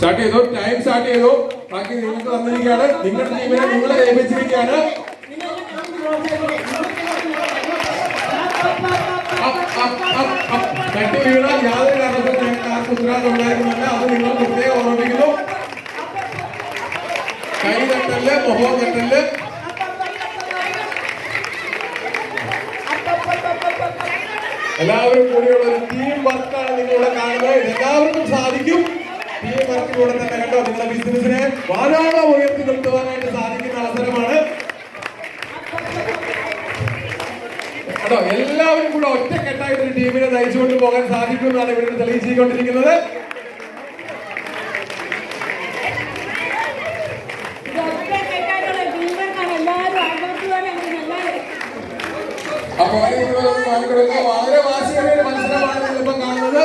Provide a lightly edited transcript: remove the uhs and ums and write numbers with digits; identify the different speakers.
Speaker 1: Start ചെയ്തു. Time start ചെയ്തു. ബാക്കി നിങ്ങൾക്ക് തന്നിരിക്കുകയാണ്. നിങ്ങളുടെ ടീമിനെ നിങ്ങളെ ഏൽപ്പിച്ചിരിക്കുകയാണ്. തട്ടി വീണാൽ യാതൊരു കാരണത്തിലും ഞങ്ങൾക്ക് ആർക്കും ഉത്തരവാദിത്വം ഉണ്ടായിരുന്നില്ല. അത് നിങ്ങൾ പ്രത്യേകം ഓർമ്മിപ്പിക്കുന്നു. കൈ തട്ടല്, മുഖം തട്ടല്. എല്ലാവരും കൂടിയുള്ള ഒരു ടീം വർക്കാണ് നിങ്ങളിവിടെ കാണുന്നത്. എല്ലാവർക്കും സാധിക്കും. ടീം വർക്കിലൂടെ തന്നെ കണ്ടോ നിങ്ങളുടെ ബിസിനസിനെ വാനോളം ഉയർത്തി നിർത്തുവാനായിട്ട് സാധിക്കുന്ന അവസരമാണ് കേട്ടോ. എല്ലാവരും കൂടെ ഒറ്റക്കെട്ടായിട്ട് ഒരു ടീമിനെ നയിച്ചുകൊണ്ട് പോകാൻ സാധിക്കുമെന്നാണ് ഇവിടെ തെളിയിച്ചുകൊണ്ടിരിക്കുന്നത്. അപ്പൊ വളരെ വാശിയേറിയ മത്സരമാണ് നിങ്ങളിപ്പോ കാണുന്നത്.